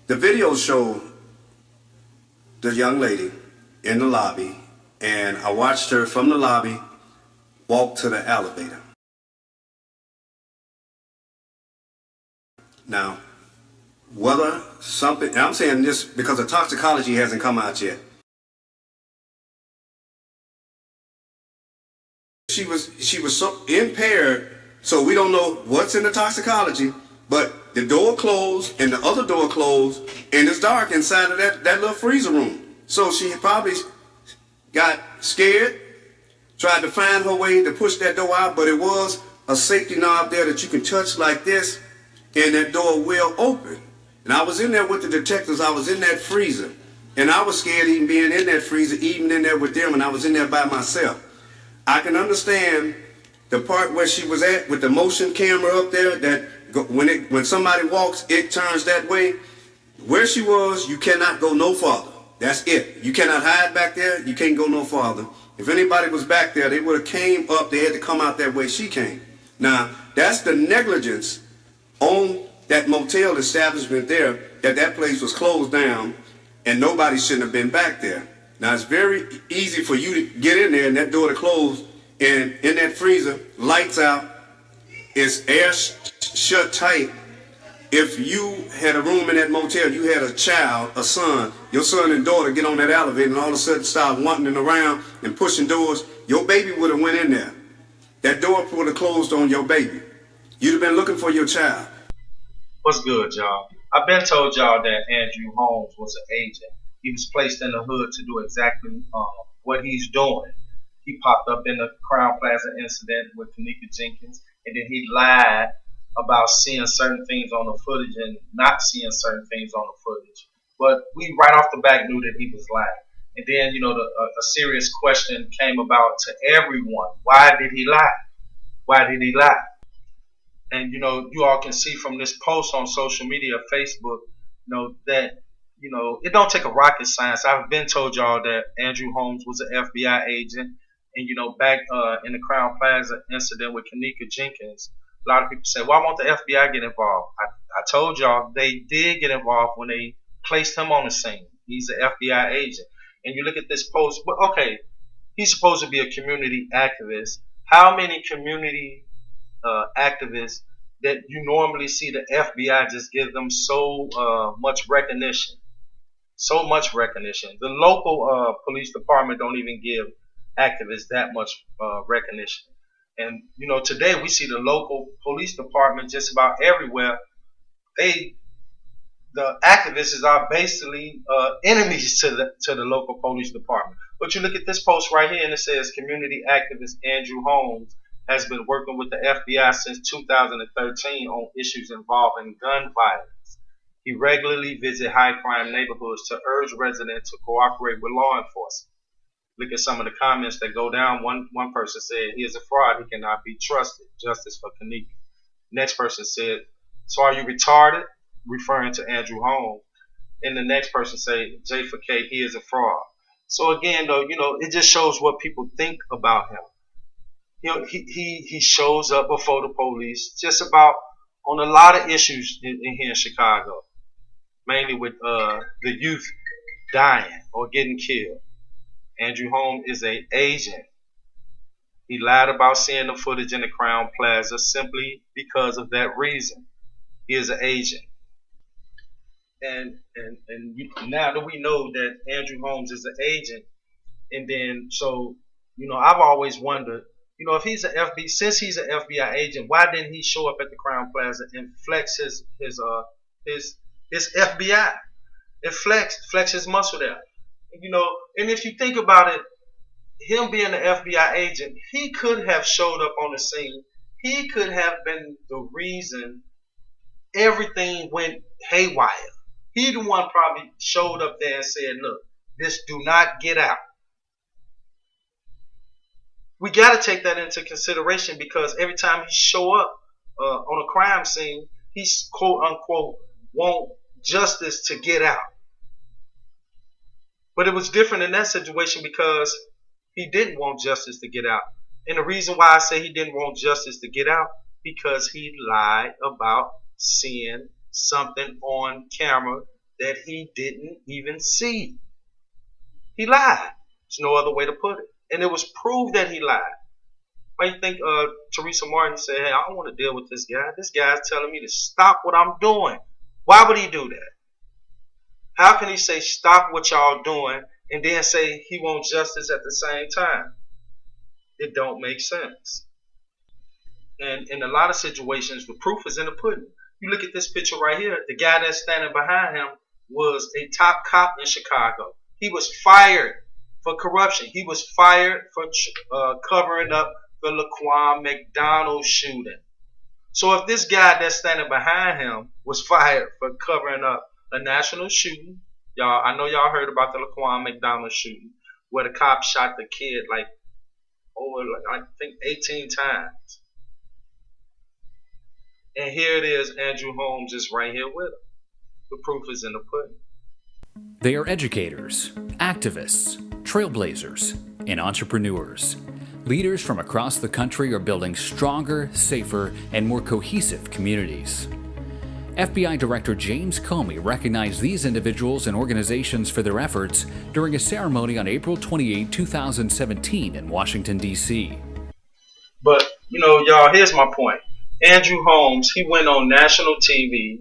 The video showed the young lady in the lobby, and I watched her from the lobby walk to the elevator. Now, whether something, and I'm saying this because the toxicology hasn't come out yet. She was so impaired, so we don't know what's in the toxicology, but the door closed and the other door closed, and it's dark inside of that little freezer room. So she probably got scared, tried to find her way to push that door out, but it was a safety knob there that you can touch like this, and that door will open. And I was in there with the detectives. I was in that freezer, and I was scared even being in that freezer, even in there with them, and I was in there by myself. I can understand the part where she was at with the motion camera up there, that when somebody walks, it turns that way. Where she was, you cannot go no farther. That's it. You cannot hide back there. You can't go no farther. If anybody was back there, they would have came up. They had to come out that way she came. Now, that's the negligence on that motel establishment there, that place was closed down and nobody shouldn't have been back there. Now, it's very easy for you to get in there and that door to close, and in that freezer, lights out, it's air shut tight. If you had a room in that motel, you had a child, a son, your son and daughter get on that elevator and all of a sudden start wandering around and pushing doors, your baby would have went in there. That door would have closed on your baby. You'd have been looking for your child. What's good, y'all? I've been told y'all that Andrew Holmes was an agent. He was placed in the hood to do exactly what he's doing. He popped up in the Crown Plaza incident with Kanika Jenkins, and then he lied about seeing certain things on the footage and not seeing certain things on the footage. But we right off the bat knew that he was lying. And then, a serious question came about to everyone. Why did he lie? Why did he lie? And, you all can see from this post on social media, Facebook, that, it don't take a rocket science. I've been told y'all that Andrew Holmes was an FBI agent. And, back in the Crown Plaza incident with Kanika Jenkins, a lot of people say, why won't the FBI get involved? I told y'all they did get involved when they placed him on the scene. He's an FBI agent. And you look at this post, well, okay, he's supposed to be a community activist. How many community activists that you normally see the FBI just give them so much recognition? So much recognition. The local police department don't even give activists that much recognition. And today we see the local police department just about everywhere. The activists are basically enemies to the local police department. But you look at this post right here, and it says community activist Andrew Holmes has been working with the FBI since 2013 on issues involving gun violence. He regularly visits high crime neighborhoods to urge residents to cooperate with law enforcement. Look at some of the comments that go down. One person said, he is a fraud, he cannot be trusted. Justice for Kanika. Next person said, so are you retarded? Referring to Andrew Holmes. And the next person said, J for K, he is a fraud. So again, though, it just shows what people think about him. He shows up before the police just about on a lot of issues in here in Chicago. Mainly with the youth dying or getting killed. Andrew Holmes is an agent. He lied about seeing the footage in the Crown Plaza simply because of that reason. He is an agent. And now that we know that Andrew Holmes is an agent, and then so I've always wondered, if he's since he's an FBI agent, why didn't he show up at the Crown Plaza and flex his FBI? And flex his muscle there. And if you think about it, him being an FBI agent, he could have showed up on the scene. He could have been the reason everything went haywire. He the one probably showed up there and said, look, this do not get out. We got to take that into consideration, because every time he show up on a crime scene, he's quote unquote want justice to get out. But it was different in that situation because he didn't want justice to get out. And the reason why I say he didn't want justice to get out, because he lied about seeing something on camera that he didn't even see. He lied. There's no other way to put it. And it was proved that he lied. Why you think Teresa Martin said, hey, I don't want to deal with this guy. This guy's telling me to stop what I'm doing. Why would he do that? How can he say stop what y'all doing and then say he wants justice at the same time? It don't make sense. And in a lot of situations, the proof is in the pudding. You look at this picture right here. The guy that's standing behind him was a top cop in Chicago. He was fired for corruption. He was fired for covering up the Laquan McDonald shooting. So if this guy that's standing behind him was fired for covering up a national shooting, y'all, I know y'all heard about the Laquan McDonald shooting, where the cop shot the kid like over, I think, 18 times. And here it is, Andrew Holmes is right here with him. The proof is in the pudding. They are educators, activists, trailblazers, and entrepreneurs. Leaders from across the country are building stronger, safer, and more cohesive communities. FBI Director James Comey recognized these individuals and organizations for their efforts during a ceremony on April 28, 2017 in Washington, D.C. But, y'all, here's my point. Andrew Holmes, he went on national TV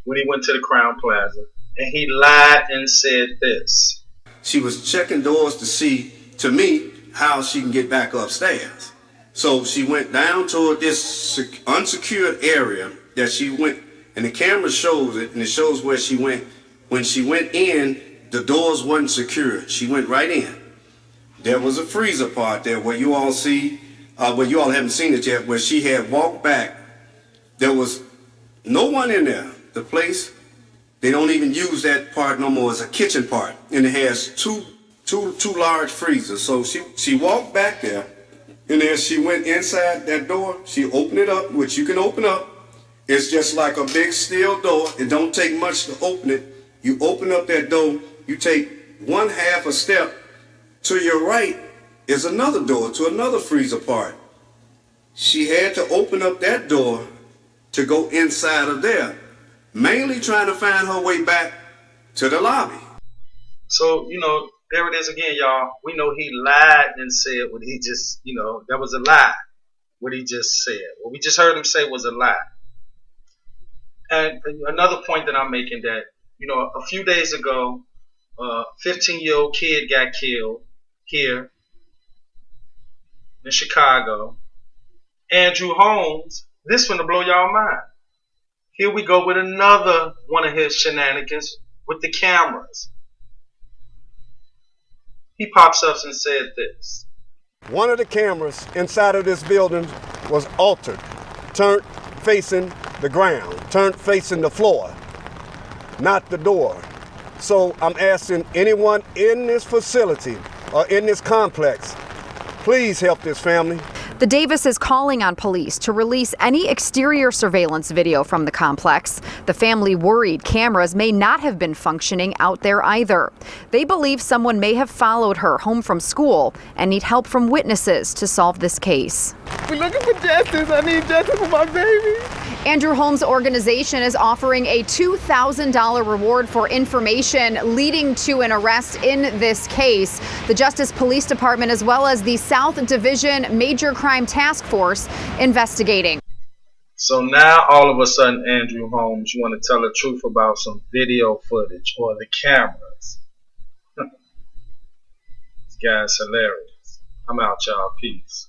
when he went to the Crown Plaza, and he lied and said this. She was checking doors to see, to me, how she can get back upstairs. So she went down toward this unsecured area that she went, and the camera shows it, and it shows where she went. When she went in, the doors wasn't secured. She went right in. There was a freezer part there where you all see, well, you all haven't seen it yet, where she had walked back. There was no one in there. The place, they don't even use that part no more as a kitchen part. And it has two large freezers. So she walked back there, and as she went inside that door, she opened it up, which you can open up. It's just like a big steel door. It don't take much to open it. You open up that door, you take one half a step. To your right is another door to another freezer part. She had to open up that door to go inside of there, mainly trying to find her way back to the lobby. So, there it is again, y'all. We know he lied and said what he just, that was a lie, what he just said. What we just heard him say was a lie. And another point that I'm making that, a few days ago, a 15-year-old kid got killed here in Chicago. Andrew Holmes, this one to blow y'all mind. Here we go with another one of his shenanigans with the cameras. He pops up and said this. One of the cameras inside of this building was altered, turned facing the ground, turned facing the floor, not the door. So I'm asking anyone in this facility or in this complex, please help this family. The Davis is calling on police to release any exterior surveillance video from the complex. The family worried cameras may not have been functioning out there either. They believe someone may have followed her home from school and need help from witnesses to solve this case. We're looking for justice. I need justice for my baby. Andrew Holmes' organization is offering a $2,000 reward for information leading to an arrest in this case. The Justice Police Department, as well as the South Division Major Crime Task Force, investigating. So now all of a sudden, Andrew Holmes, you want to tell the truth about some video footage or the cameras. This guy's hilarious. I'm out, y'all. Peace.